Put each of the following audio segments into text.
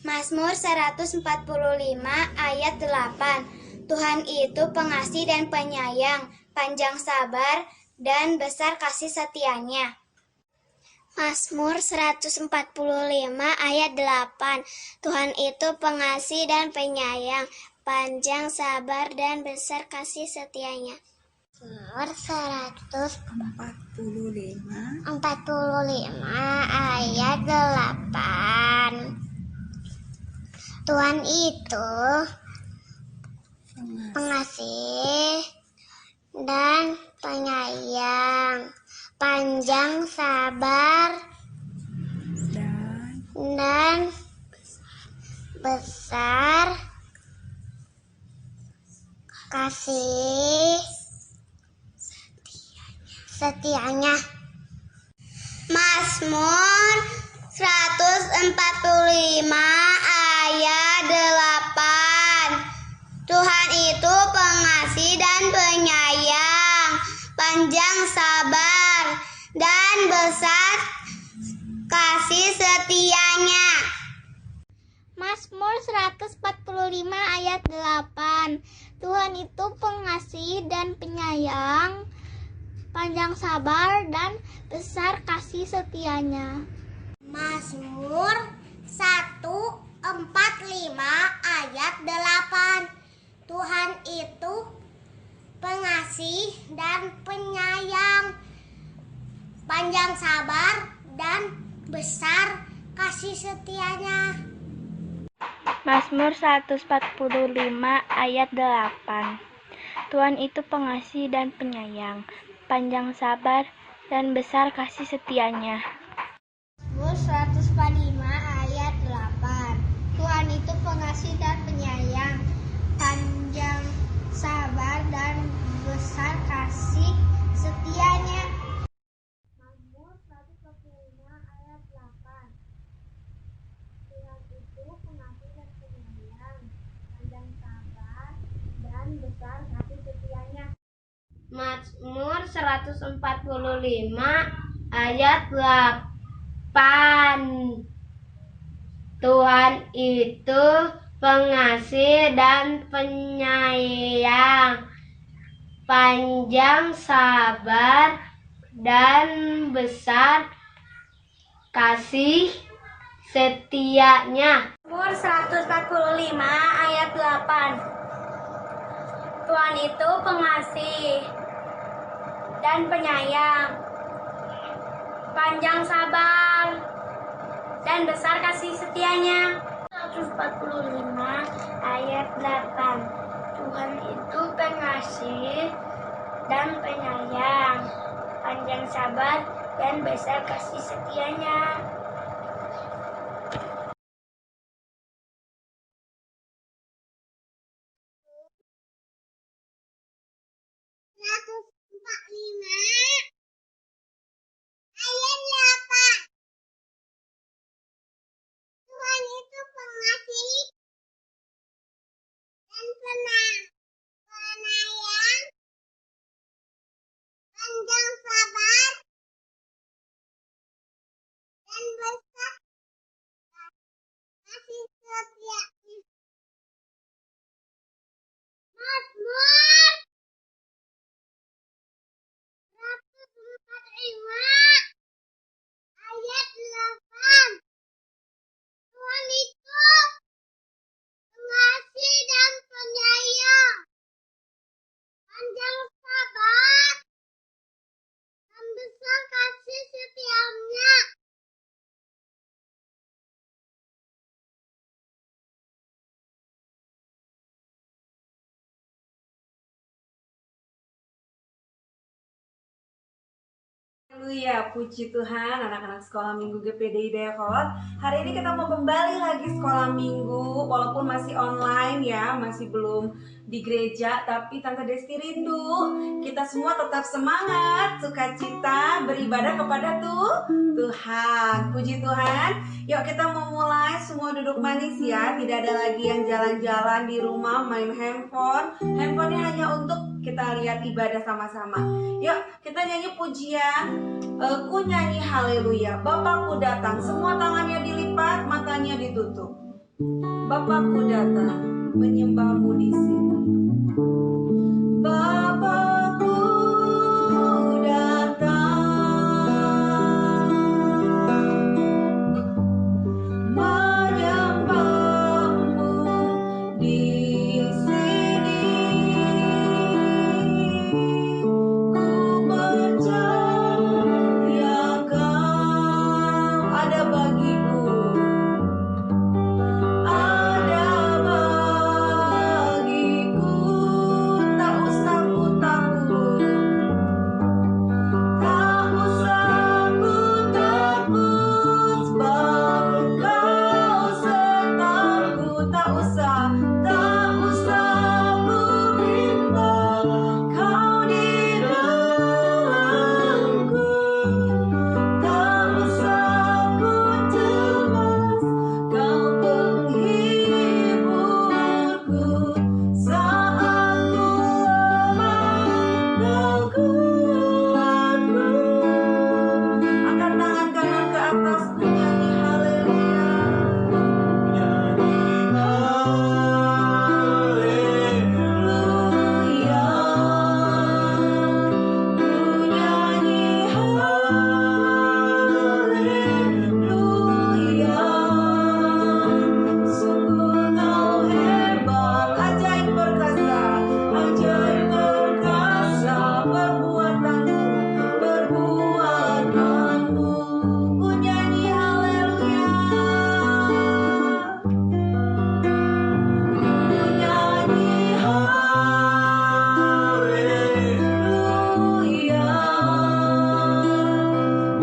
Mazmur 145 ayat 8. Tuhan itu pengasih dan penyayang, panjang sabar, dan besar kasih setianya. Mazmur 145 ayat 8. Tuhan itu pengasih dan penyayang, panjang sabar, dan besar kasih setianya. Mazmur 145 ayat 8. Tuhan itu pengasih dan penyayang, panjang sabar, dan besar kasih setianya. Mazmur 145 ayat 8. Tuhan itu pengasih dan penyayang, panjang sabar, dan besar kasih setianya. Mazmur 145 ayat 8. Tuhan itu pengasih dan penyayang, panjang sabar, dan besar kasih setianya. Mazmur 145 ayat 8. Tuhan itu pengasih dan penyayang, panjang sabar, dan besar kasih setianya. Mazmur 145 ayat 8. Tuhan itu pengasih dan penyayang, panjang sabar, dan besar kasih setianya. Mazmur 145 ayat 8. Tuhan itu pengasih dan penyayang, panjang sabar, dan besar kasih setianya. Mazmur 145 ayat 8. Tuhan itu pengasih dan penyayang, panjang sabar, dan besar kasih setianya. Mazmur 145 ayat 8. Tuhan itu pengasih dan penyayang, panjang sabar, dan besar kasih setianya. Mazmur 145 ayat 8. Tuhan itu pengasih dan penyayang, panjang sabar, dan besar kasih setianya. 145 ayat 8. Tuhan itu pengasih dan penyayang, panjang sabar, dan besar kasih setianya. Ayat 8. Tuhan itu pengasih dan penyayang, panjang sabar, dan besar kasih setianya. Mazmur 145 ayat 8. Tuhan itu pengasih dan penyayang, panjang sabar, dan besar kasih setianya. Haleluya, puji Tuhan anak-anak sekolah minggu GPD Depok. Hari ini kita mau kembali lagi sekolah minggu, walaupun masih online ya, masih belum di gereja, tapi Tante Desti rindu kita semua tetap semangat, sukacita, beribadah kepada Tuhan. Puji Tuhan. Yuk kita mau mulai, semua duduk manis ya, tidak ada lagi yang jalan-jalan di rumah main handphone. Handphonenya hanya untuk kita lihat ibadah sama-sama. Yuk kita nyanyi pujian. Ku nyanyi haleluya, Bapakku datang, semua tangannya dilipat, matanya ditutup. Bapakku datang menyembahmu di sini. Bapakku datang menyembahmu di sini. Ku percaya kau ada bagiku. Ada bagiku, tak usah ku takut, tak usah ku takut, sebab kau sertaku, tak usah ku bimbang, kau di dalamku, tak usah ku cemas, kau penghiburku saat ku lemah, kau kuatku. Angkat tangan kanan ke atas, ku nyanyi haleluya. Haleluya, ku nyanyi haleluya. Sungguh kau hebat, ajaib perkasa perbuatanmu. Ku nyanyi haleluya. Ku nyanyi haleluya.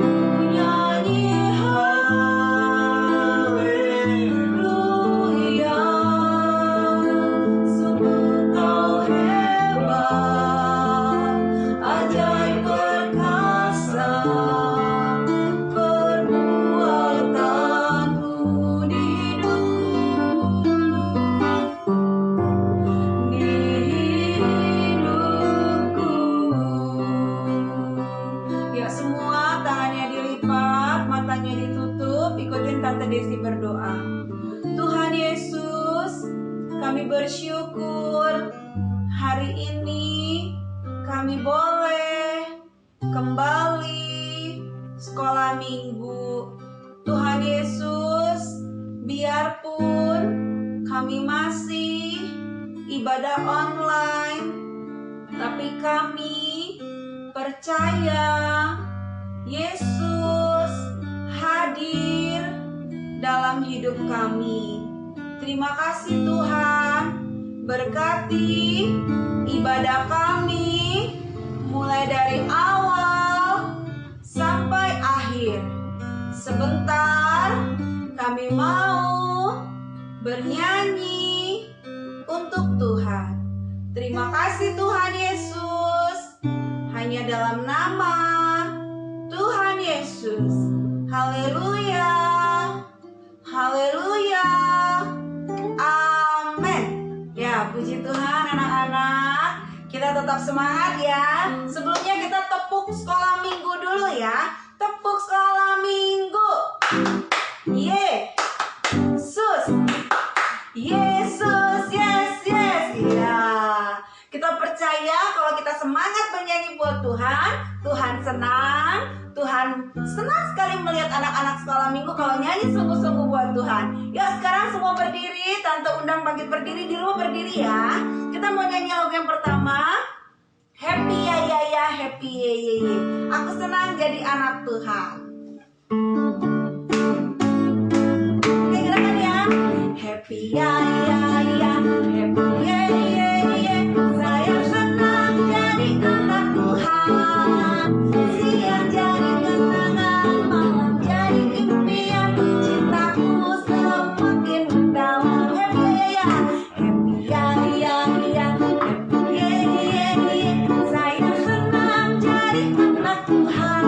Ku nyanyi haleluya. Sungguh kau hebat, ajaib perkasa perbuatanmu di hidupku. Ya, semua tangannya dilipat, matanya ditutup, ikutin Tante Desi berdoa. Tuhan Yesus, kami bersyukur hari ini kami boleh kembali sekolah minggu. Tuhan Yesus, biarpun kami masih ibadah online, tapi kami percaya Yesus hadir dalam hidup kami. Terima kasih Tuhan, berkati ibadah kami mulai dari awal sampai akhir. Sebentar kami mau bernyanyi untuk Tuhan. Terima kasih Tuhan Yesus, hanya dalam nama Tuhan Yesus. Haleluya, haleluya, amin. Ya, puji Tuhan anak-anak. Kita tetap semangat ya. Sebelumnya kita tepuk sekolah minggu dulu ya. Tepuk sekolah minggu. Yesus, Yesus, yes, yes. Ya, kita percaya kalau kita semangat bernyanyi buat Tuhan, Tuhan senang. Tuhan senang sekali melihat anak-anak sekolah minggu kalau nyanyi sungguh-sungguh buat Tuhan. Yuk sekarang semua berdiri. Tante undang bangkit berdiri, di rumah berdiri ya. Kita mau nyanyi lagu yang pertama, Happy ya ya ya, happy ye ye ye. Aku senang jadi anak Tuhan. Oke, gerakan ya. Happy ya ya ya, happy ye ye ye. Saya senang jadi anak Tuhan. Siang jadi kenangan, malam jadi impian. Cintaku semakin mendalam. Happy ya ya, happy ya ya ya, happy ye ye ye. Saya senang jadi anak Tuhan.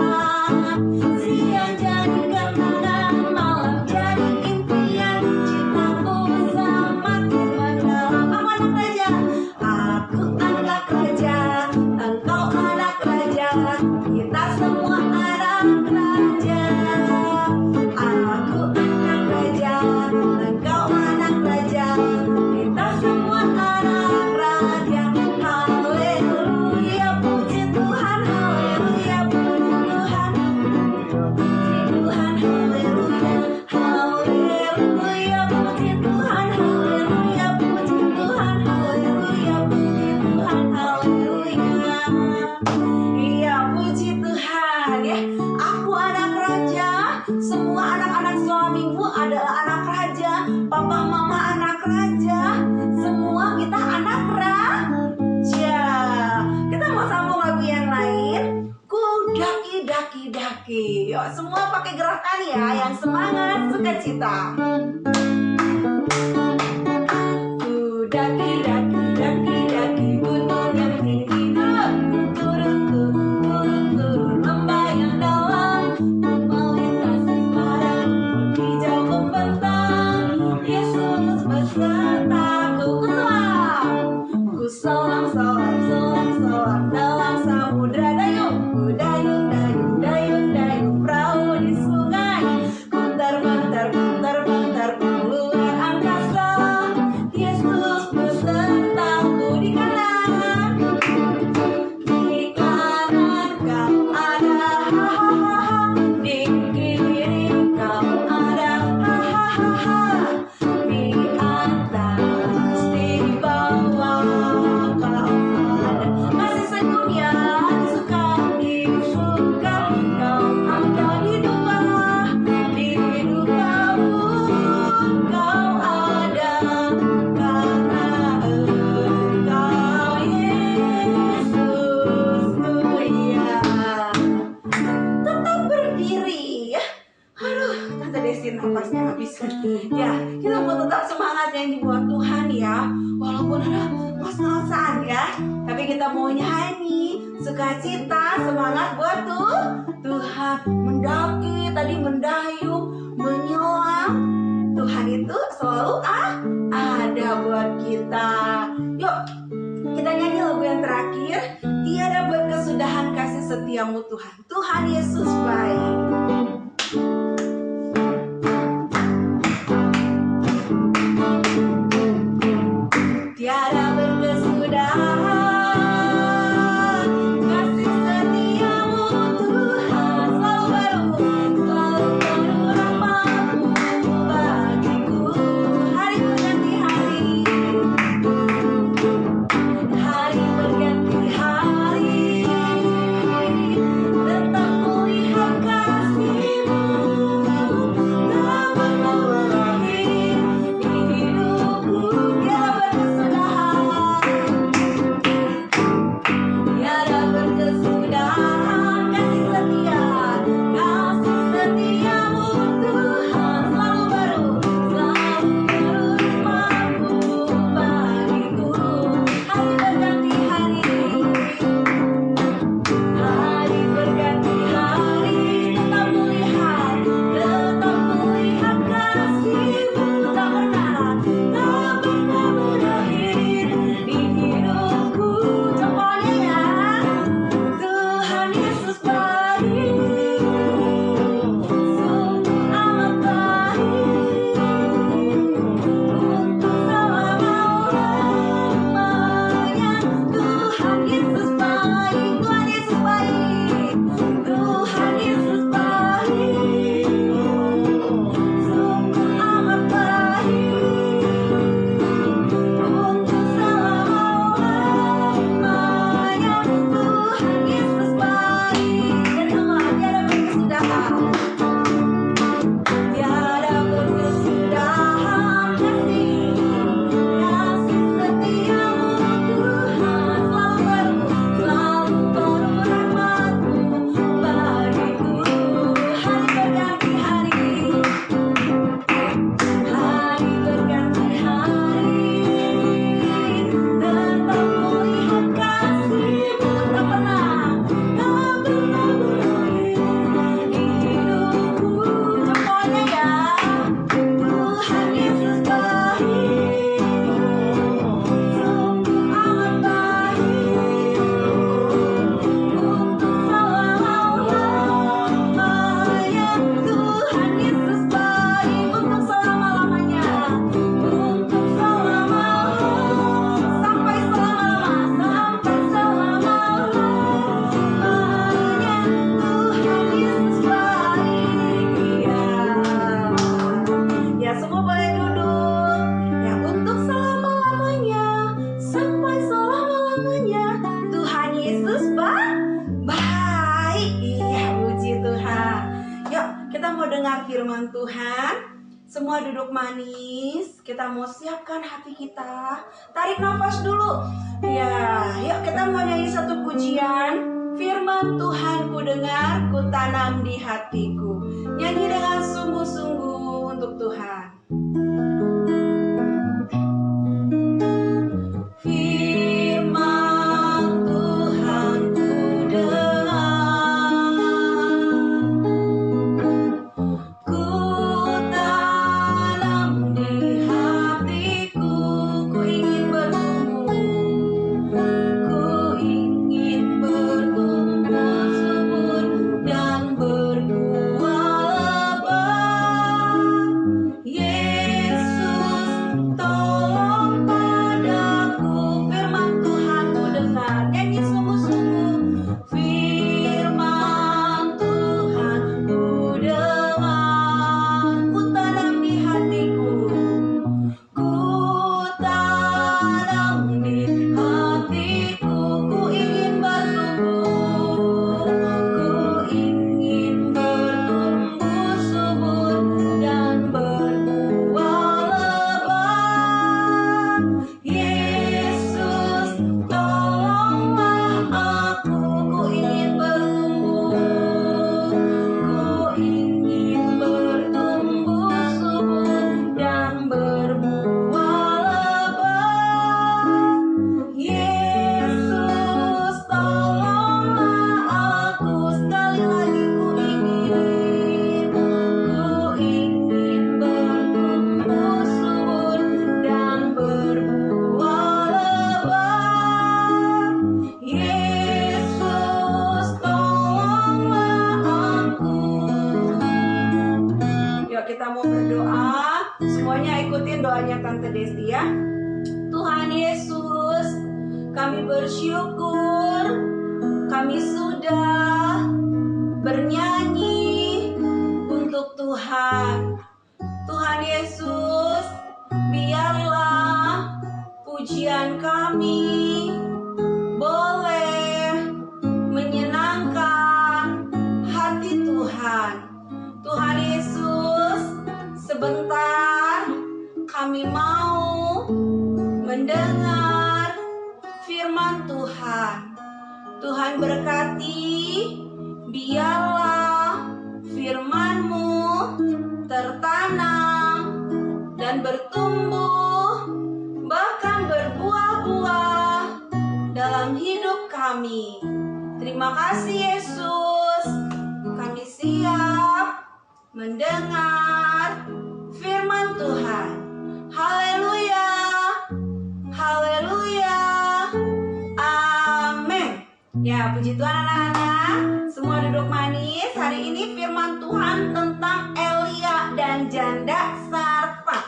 adalah anak raja, papa mama anak raja, semua kita anak raja. Kita mau sambung lagu yang lain. Ku daki daki daki. Yuk, semua pakai gerakan ya, yang semangat, sukacita. Ku daki daki daki daki gunung yang tinggi, turun turun turun turun lembah yang dalam, ku melintasi padang hijau membentang. Yesus besertaku, ku selam selam selam selam dalam samudra dayung, ku dayung dayung dayung dayung perahu di sungai, ku terbang terbang terbang terbang luar angkasa. Yesus besertaku di kanan kau ada, hahaha, di kiri kau ada, hahaha, di atas di bawah kau ada. Masih senyum ya, suka disuka, kau ada di duka kamu, kau ada karena engkau Yesusku ya. Tetap berdiri ya. Aduh, Tante Desi napasnya habis. Ya, kita mau tetap semangat yang dibuat Tuhan ya. Walaupun ada ngos-ngosan ya, tapi kita mau nyanyi, sukacita, semangat buat Tuhan. Mendaki, tadi mendayung, menyelam. Tuhan itu selalu ada buat kita. Yuk, kita nyanyi lagu yang terakhir. Tiada berkesudahan kasih setiamu Tuhan. Tuhan Yesus baik. Tiada berkesudahan kasih setiamu Tuhan, selalu baru rahmat-Mu bagiku. Hari berganti hari, hari berganti hari, tetap kulihat kasih-Mu. semua duduk manis. Kita mau siapkan hati kita. Tarik nafas dulu. Ya, yuk kita mau nyanyi satu pujian. Firman Tuhan ku dengar, ku tanam di hatiku. Nyanyi dengan sungguh-sungguh untuk Tuhan. Kita mau berdoa, semuanya ikutin doanya Tante Desti ya. Tuhan Yesus, kami bersyukur kami sudah bernyanyi untuk Tuhan. Tuhan Yesus, biarlah pujian kami boleh menyenangkan hati Tuhan. Tuhan Yesus, sebentar kami mau mendengar firman Tuhan. Tuhan berkati, biarlah firman-Mu tertanam dan bertumbuh, bahkan berbuah-buah dalam hidup kami. Terima kasih Yesus, kami siap mendengar firman Tuhan. Haleluya, haleluya, amin. Ya, puji Tuhan anak-anak, semua duduk manis. Hari ini firman Tuhan tentang Elia dan janda Sarfat.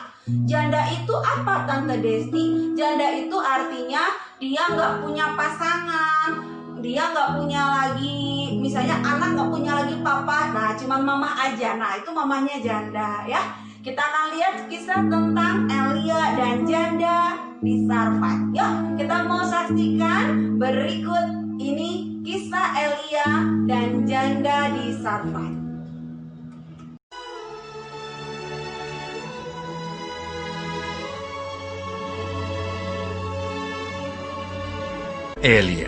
Janda itu apa Tante Desti? Janda itu artinya dia nggak punya pasangan, dia nggak punya lagi, misalnya anak nggak punya lagi papa, nah cuma mama aja. Nah itu mamanya janda ya. Kita akan lihat kisah tentang Elia dan janda di Sarfat. Yuk kita mau saksikan berikut ini kisah Elia dan janda di Sarfat. Elia,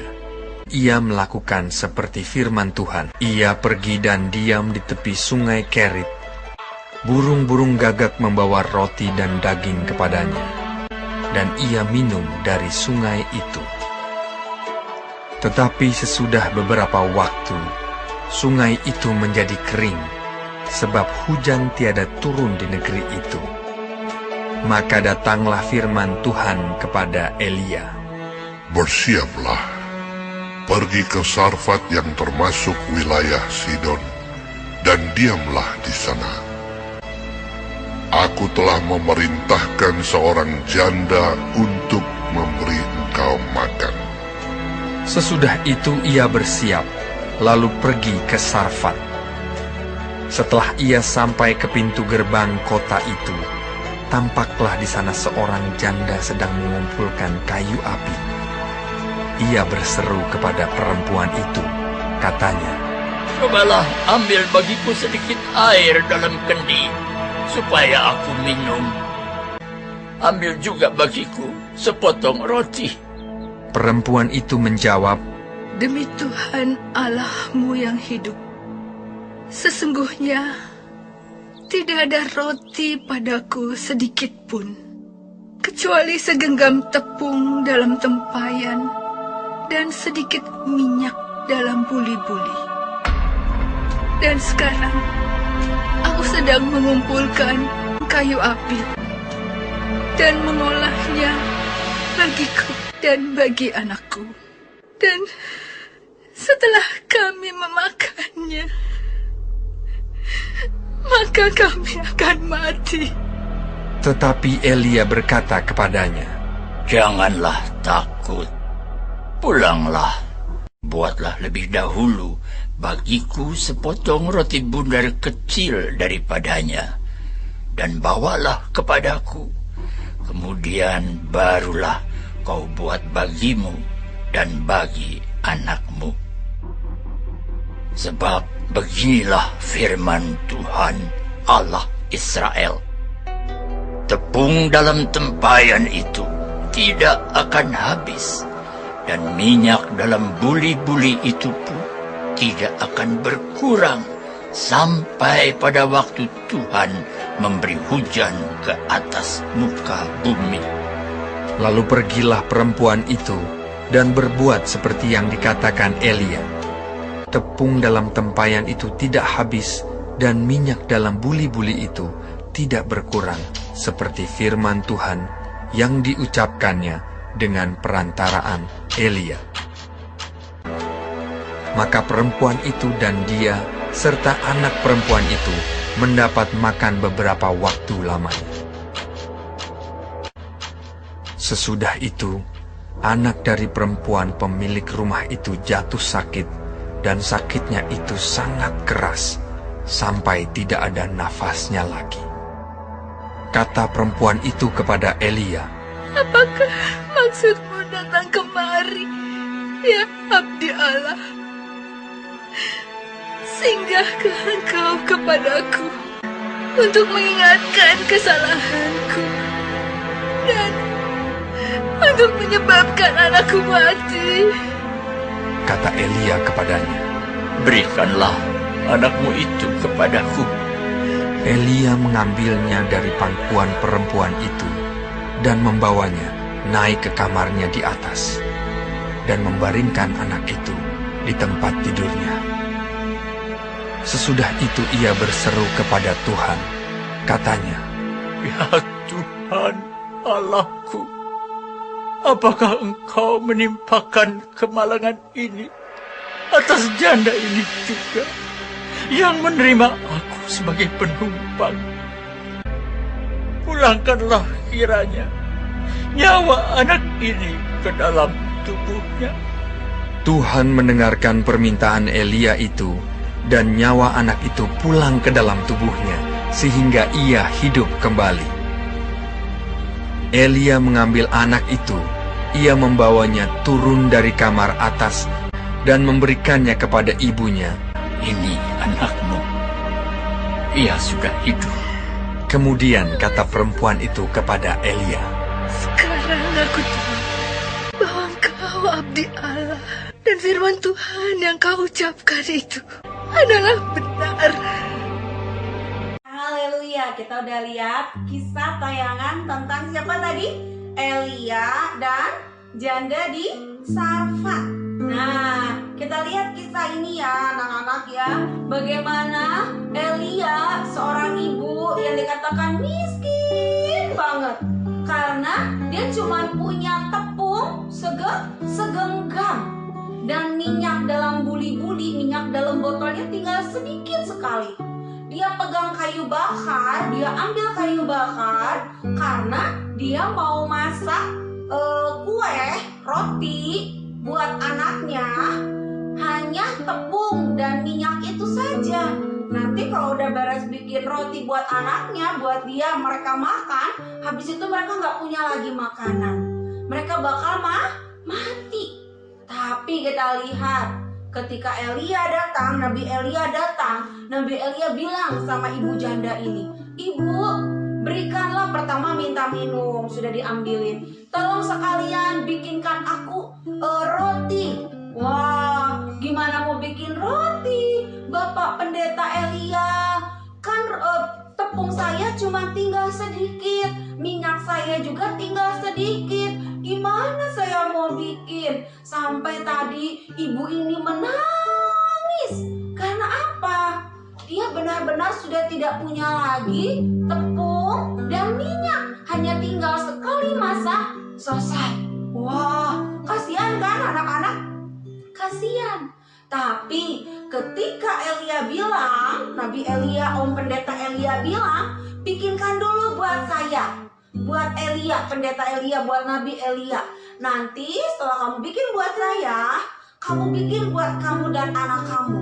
ia melakukan seperti firman Tuhan. Ia pergi dan diam di tepi sungai Kerit. Burung-burung gagak membawa roti dan daging kepadanya, dan ia minum dari sungai itu. Tetapi sesudah beberapa waktu, sungai itu menjadi kering, sebab hujan tiada turun di negeri itu. Maka datanglah firman Tuhan kepada Elia. Bersiaplah, pergi ke Sarfat yang termasuk wilayah Sidon, dan diamlah di sana. Aku telah memerintahkan seorang janda untuk memberi engkau makan. Sesudah itu ia bersiap, lalu pergi ke Sarfat. Setelah ia sampai ke pintu gerbang kota itu, tampaklah di sana seorang janda sedang mengumpulkan kayu api. Ia berseru kepada perempuan itu, katanya, "Cobalah ambil bagiku sedikit air dalam kendi, supaya aku minum. Ambil juga bagiku sepotong roti. Perempuan itu menjawab, Demi Tuhan Allahmu yang hidup, sesungguhnya tidak ada roti padaku sedikit pun, kecuali segenggam tepung dalam tempayan dan sedikit minyak dalam buli-buli. Dan sekarang aku sedang mengumpulkan kayu api dan mengolahnya bagiku dan bagi anakku. Dan setelah kami memakannya, maka kami akan mati. tetapi Elia berkata kepadanya, Janganlah takut. Pulanglah. Buatlah lebih dahulu bagiku sepotong roti bundar kecil daripadanya, dan bawalah kepadaku. Kemudian barulah kau buat bagimu dan bagi anakmu. Sebab beginilah firman Tuhan Allah Israel. Tepung dalam tempayan itu tidak akan habis, dan minyak dalam buli-buli itu pun tidak akan berkurang sampai pada waktu Tuhan memberi hujan ke atas muka bumi. Lalu pergilah perempuan itu dan berbuat seperti yang dikatakan Elia. Tepung dalam tempayan itu tidak habis, dan minyak dalam buli-buli itu tidak berkurang, seperti firman Tuhan yang diucapkannya dengan perantaraan Elia. Maka perempuan itu dan dia serta anak perempuan itu mendapat makan beberapa waktu lamanya. Sesudah itu, anak dari perempuan pemilik rumah itu jatuh sakit, dan sakitnya itu sangat keras, sampai tidak ada nafasnya lagi. Kata perempuan itu kepada Elia, Apakah maksudmu datang kemari, ya abdi Allah? Singgahkah engkau kepadaku untuk mengingatkan kesalahanku dan untuk menyebabkan anakku mati? kata Elia kepadanya. Berikanlah anakmu itu kepadaku. Elia mengambilnya dari pangkuan perempuan itu dan membawanya naik ke kamarnya di atas dan membaringkan anak itu di tempat tidurnya. Sesudah itu ia berseru kepada Tuhan, katanya, Ya Tuhan Allahku, apakah engkau menimpakan kemalangan ini atas janda ini juga, yang menerima aku sebagai penumpang? Pulangkanlah kiranya nyawa anak ini ke dalam tubuhnya. Tuhan mendengarkan permintaan Elia itu, dan nyawa anak itu pulang ke dalam tubuhnya, sehingga ia hidup kembali. Elia mengambil anak itu, ia membawanya turun dari kamar atas, dan memberikannya kepada ibunya. Ini anakmu, ia sudah hidup. Kemudian kata perempuan itu kepada Elia, Sekarang aku tahu bahwa engkau abdi Allah, dan firman Tuhan yang kau ucapkan itu adalah benar. Haleluya, kita udah lihat kisah tayangan tentang siapa tadi? Elia dan janda di Sarfat. Nah, kita lihat kisah ini ya anak-anak ya. Bagaimana Elia, seorang ibu yang dikatakan miskin banget, karena dia cuma punya tepung segenggam, dan minyak dalam buli-buli, minyak dalam botolnya tinggal sedikit sekali. Dia pegang kayu bakar, dia ambil kayu bakar karena dia mau masak kue, roti buat anaknya. Hanya tepung dan minyak itu saja. Nanti kalau udah beres bikin roti buat anaknya, buat dia, mereka makan, habis itu mereka nggak punya lagi makanan. Mereka bakal mati. Tapi kita lihat, ketika Elia datang, Nabi Elia datang, Nabi Elia bilang sama ibu janda ini, Ibu, berikanlah, pertama minta minum, sudah diambilin. Tolong sekalian bikinkan aku roti. Wah, gimana mau bikin roti, Bapak Pendeta Elia? Kan tepung saya cuma tinggal sedikit, minyak saya juga tinggal sedikit. Gimana saya mau bikin? Sampai tadi ibu ini menangis. Karena apa? Dia benar-benar sudah tidak punya lagi tepung dan minyak. Hanya tinggal sekali masak, selesai. Wah, kasihan kan anak-anak? Kasihan. Tapi ketika Elia bilang, Nabi Elia, Om Pendeta Elia bilang, bikinkan dulu buat saya, buat Elia, Pendeta Elia, buat Nabi Elia. Nanti setelah kamu bikin buat saya, kamu bikin buat kamu dan anak kamu.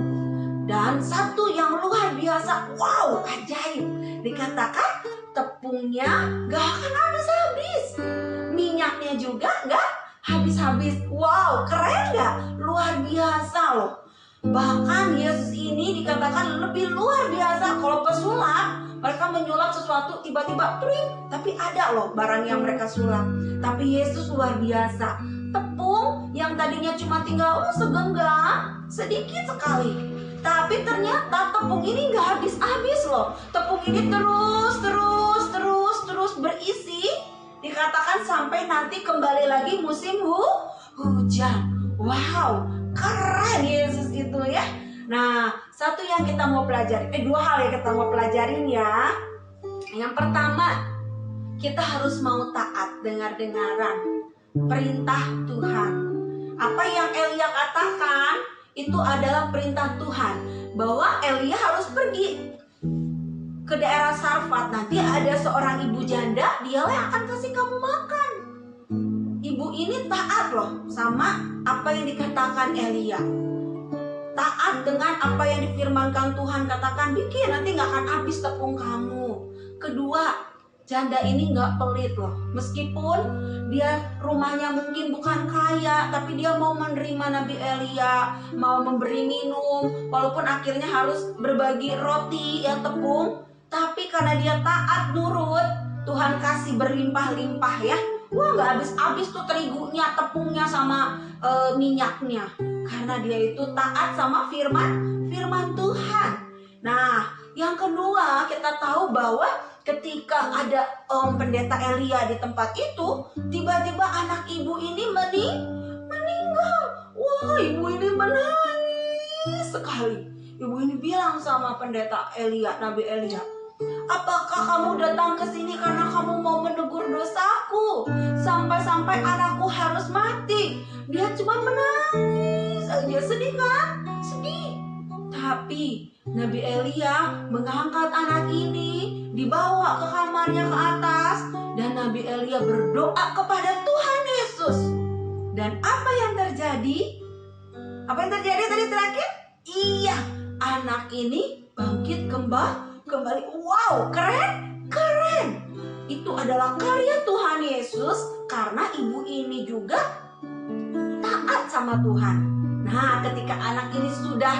Dan satu yang luar biasa, wow, ajaib. Dikatakan tepungnya gak akan habis-habis, minyaknya juga gak habis-habis. Wow, keren gak? Luar biasa loh. Bahkan Yesus ini dikatakan lebih luar biasa. Kalau pesulap, mereka menyulap sesuatu tiba-tiba tring, tapi ada loh barang yang mereka sulap. Tapi Yesus luar biasa. Tepung yang tadinya cuma tinggal segenggam, sedikit sekali, tapi ternyata tepung ini gak habis-habis loh. Tepung ini terus berisi. Dikatakan sampai nanti kembali lagi musim hujan. Wow, keren Yesus itu ya. Nah, satu yang kita mau pelajari, dua hal yang kita mau pelajarin ya. Yang pertama, kita harus mau taat, dengar-dengaran perintah Tuhan. Apa yang Elia katakan itu adalah perintah Tuhan, bahwa Elia harus pergi ke daerah Sarfat. Nanti ada seorang ibu janda, dialah yang akan kasih kamu makan. Ibu ini taat loh sama apa yang dikatakan Elia. Taat dengan apa yang difirmankan Tuhan, katakan bikin, nanti gak akan habis tepung kamu. Kedua, janda ini gak pelit loh. Meskipun dia rumahnya mungkin bukan kaya, tapi dia mau menerima Nabi Elia, mau memberi minum, walaupun akhirnya harus berbagi roti ya, tepung. Tapi karena dia taat nurut, Tuhan kasih berlimpah-limpah ya. Wah, gak habis-habis tuh terigunya, tepungnya sama minyaknya. Karena dia itu taat sama firman Tuhan. Nah, yang kedua, kita tahu bahwa ketika ada Pendeta Elia di tempat itu, tiba-tiba anak ibu ini meninggal. Wah, ibu ini menangis sekali. Ibu ini bilang sama Pendeta Elia, Nabi Elia, apakah kamu datang ke sini karena kamu mau menegur dosaku? Sampai-sampai anakku harus mati. Dia cuma menangis aja, sedih kan? Sedih. Tapi Nabi Elia mengangkat anak ini, dibawa ke kamarnya ke atas, dan Nabi Elia berdoa kepada Tuhan Yesus. Dan apa yang terjadi? Apa yang terjadi tadi terakhir? Iya, anak ini bangkit kembali. Wow, keren. Itu adalah karya Tuhan Yesus karena ibu ini juga taat sama Tuhan. Nah, ketika anak ini sudah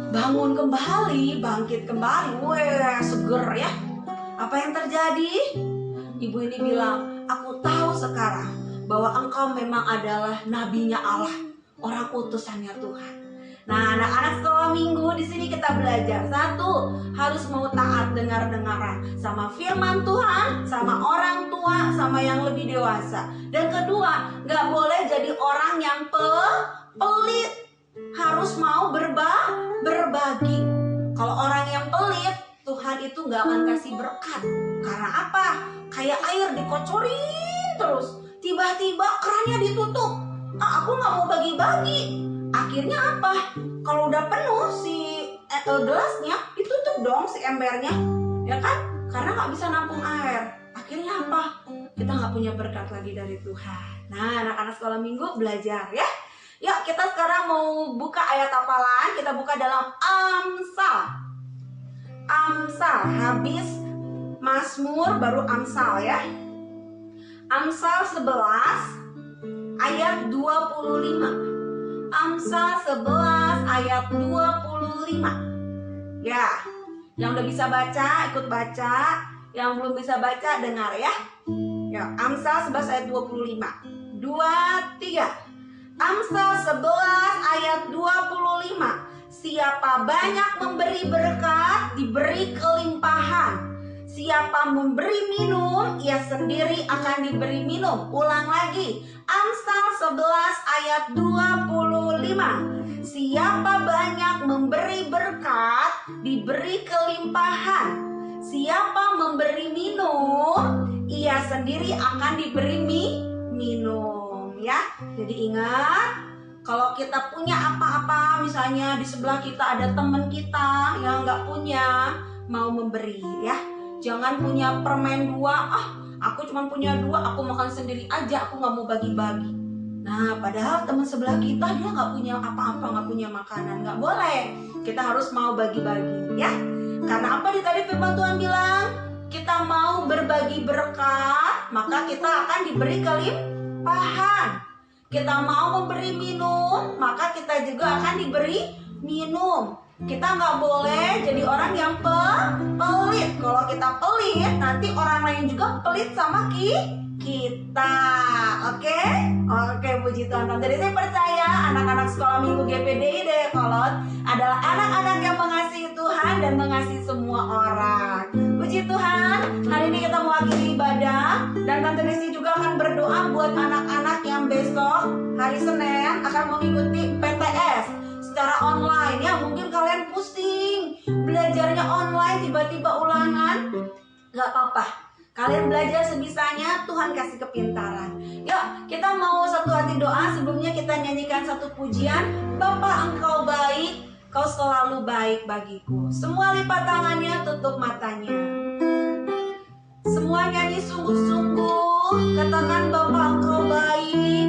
bangun kembali, bangkit kembali, wah, seger ya. Apa yang terjadi? Ibu ini bilang, aku tahu sekarang bahwa engkau memang adalah nabinya Allah, orang utusannya Tuhan. Nah, anak-anak sekolah minggu di sini kita belajar. Satu, harus mau taat, dengar-dengaran sama firman Tuhan, sama orang tua, sama yang lebih dewasa. Dan kedua, gak boleh jadi orang yang pelit. Harus mau berbagi. Kalau orang yang pelit, Tuhan itu gak akan kasih berkat. Karena apa? Kayak air dikocorin terus. Tiba-tiba kerannya ditutup. Aku gak mau bagi-bagi. Akhirnya apa? Kalau udah penuh si gelasnya, ditutup dong si embernya, ya kan? Karena nggak bisa nampung air. Akhirnya apa? Kita nggak punya berkat lagi dari Tuhan. Nah, anak-anak sekolah minggu belajar ya. Yuk, kita sekarang mau buka ayat hafalan. Kita buka dalam Amsal. Habis Mazmur baru Amsal ya. Amsal 11 ayat 25. Amsal 11 ayat 25. Ya, Yang udah bisa baca, ikut baca. Yang belum bisa baca, dengar ya. Ya, Amsal 11 ayat 25. 2, 3. Amsal 11 ayat 25. Siapa banyak memberi berkat, diberi kelimpahan. Siapa memberi minum, ia sendiri akan diberi minum. Ulang lagi. Amsal 11 ayat 25. Siapa banyak memberi berkat, diberi kelimpahan. Siapa memberi minum, ia sendiri akan diberi minum. Ya, jadi ingat, kalau kita punya apa-apa, misalnya di sebelah kita ada teman kita yang nggak punya, mau memberi ya. Jangan punya permen 2, aku cuma punya 2, aku makan sendiri aja, aku nggak mau bagi-bagi. Nah, padahal teman sebelah kita dia nggak punya apa-apa, nggak punya makanan, nggak boleh. Kita harus mau bagi-bagi ya. Karena apa di tadi firman Tuhan bilang, kita mau berbagi berkat, maka kita akan diberi kelimpahan. Kita mau memberi minum, maka kita juga akan diberi minum. Kita nggak boleh jadi orang yang pelit. Kalau kita pelit, nanti orang lain juga pelit sama kita. Oke? Oke, puji Tuhan. Jadi saya percaya anak-anak sekolah minggu GPDI Dayakolot adalah anak-anak yang mengasihi Tuhan dan mengasihi semua orang. Puji Tuhan, hari ini kita mau akhiri ibadah. Dan Tante Desi juga akan berdoa buat anak-anak yang besok hari Senin akan mengikuti PTS secara online ya. Mungkin kalian pusing belajarnya online, tiba-tiba ulangan. Gak apa-apa, kalian belajar sebisanya, Tuhan kasih kepintaran. Yuk, kita mau satu hati doa. Sebelumnya kita nyanyikan satu pujian. Bapa, Engkau baik, Kau selalu baik bagiku. Semua lipat tangannya, tutup matanya. Semua nyanyi sungguh-sungguh. Katakan Bapa, Engkau baik.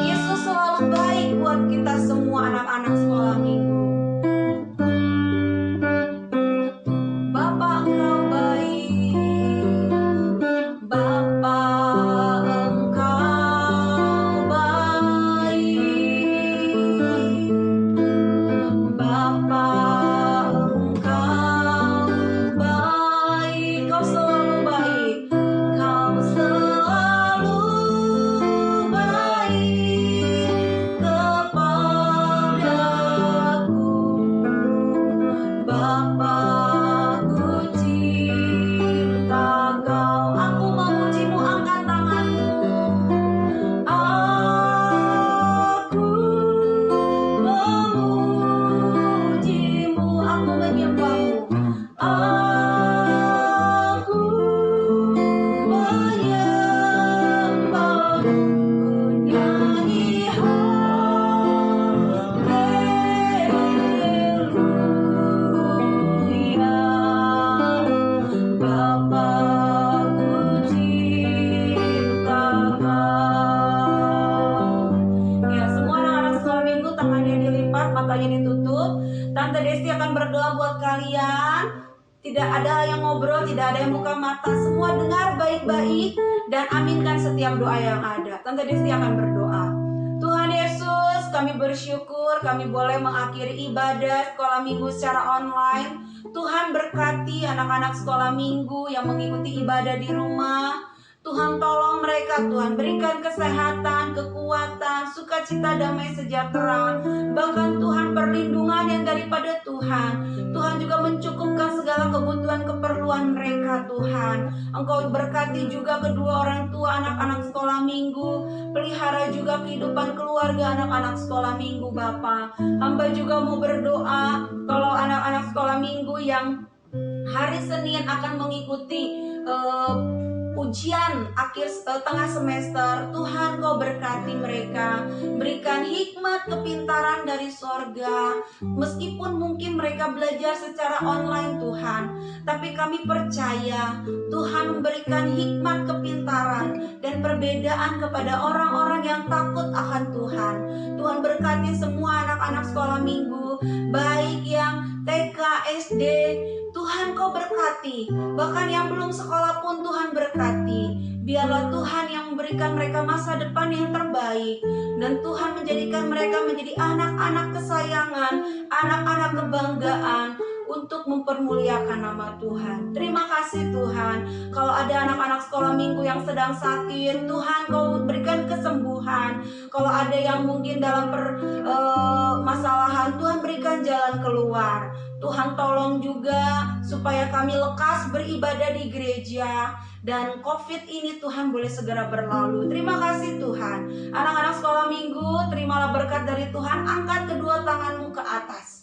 Yesus selalu baik buat kita semua anak-anak sekolah minggu. Bapa, Engkau baik. Bapa, Engkau baik. Bapa, Engkau baik. Kau selalu baik. Kau selalu baik kepadaku. Bapa, ku cinta Kau. Aku memujimu, angkat tanganmu. Aku memujimu, aku menyembahmu. Aku menyembahmu. Ku nyanyi haleluya. Bapa, ku cinta Kau. Ya, semua anak-anak sekolah minggu tangannya dilipat, matanya ditutup. Tante Desi akan berdoa buat kalian. Tidak ada yang ngobrol, tidak ada yang buka mata. Semua dengar baik-baik dan aminkan setiap doa yang ada. Tante Desi akan berdoa. Tuhan Yesus, kami bersyukur kami boleh mengakhiri ibadah sekolah minggu secara online. Tuhan berkati anak-anak sekolah minggu yang mengikuti ibadah di rumah. Tuhan tolong mereka, Tuhan berikan kesehatan, kekuatan, sukacita, damai sejahtera. Bahkan Tuhan perlindungan yang daripada Tuhan. Tuhan juga mencukupkan segala kebutuhan keperluan mereka, Tuhan. Engkau berkati juga kedua orang tua anak-anak sekolah minggu. Pelihara juga kehidupan keluarga anak-anak sekolah minggu, Bapa. Hamba juga mau berdoa kalau anak-anak sekolah minggu yang hari Senin akan mengikuti ujian akhir tengah semester. Tuhan, Kau berkati mereka, berikan hikmat kepintaran dari sorga. Meskipun mungkin mereka belajar secara online, Tuhan, tapi kami percaya Tuhan memberikan hikmat kepintaran dan perbedaan kepada orang-orang yang takut akan Tuhan. Tuhan berkati semua anak-anak sekolah minggu, baik yang TK, SD. Tuhan, Kau berkati. Bahkan yang belum sekolah pun Tuhan berkati. Biarlah Tuhan yang memberikan mereka masa depan yang terbaik. Dan Tuhan menjadikan mereka menjadi anak-anak kesayangan, anak-anak kebanggaan untuk untuk mempermuliakan nama Tuhan. Terima kasih Tuhan. Kalau ada anak-anak sekolah minggu yang sedang sakit, Tuhan Kau berikan kesembuhan. Kalau ada yang mungkin dalam permasalahan, Tuhan berikan jalan keluar. Tuhan tolong juga supaya kami lekas beribadah di gereja, dan COVID ini Tuhan boleh segera berlalu. Terima kasih Tuhan. Anak-anak sekolah minggu, terimalah berkat dari Tuhan. Angkat kedua tanganmu ke atas.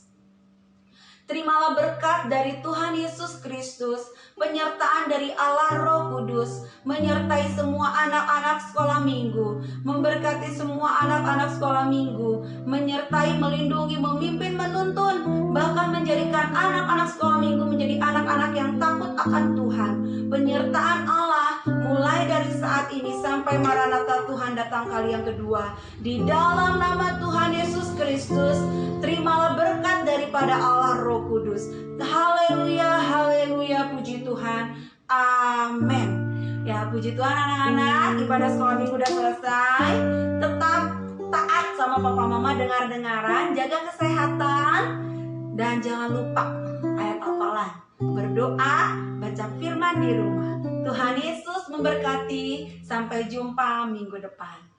Terimalah berkat dari Tuhan Yesus Kristus, penyertaan dari Allah Roh Kudus, menyertai semua anak-anak sekolah minggu, memberkati semua anak-anak sekolah minggu, menyertai, melindungi, memimpin, menuntun, bahkan menjadikan anak-anak sekolah minggu menjadi anak-anak yang takut akan Tuhan. Penyertaan Allah mulai dari saat ini sampai Maranatha Tuhan datang kali yang kedua. Di dalam nama Tuhan Yesus Kristus, terimalah berkat daripada Allah Roh Kudus. Haleluya, haleluya, puji Tuhan. Amin. Ya, puji Tuhan anak-anak, ibadah sekolah minggu udah selesai. Tetap taat sama papa mama, dengar-dengaran, jaga kesehatan, dan jangan lupa ayat hafalan. Berdoa, baca firman di rumah. Tuhan Yesus memberkati. Sampai jumpa minggu depan.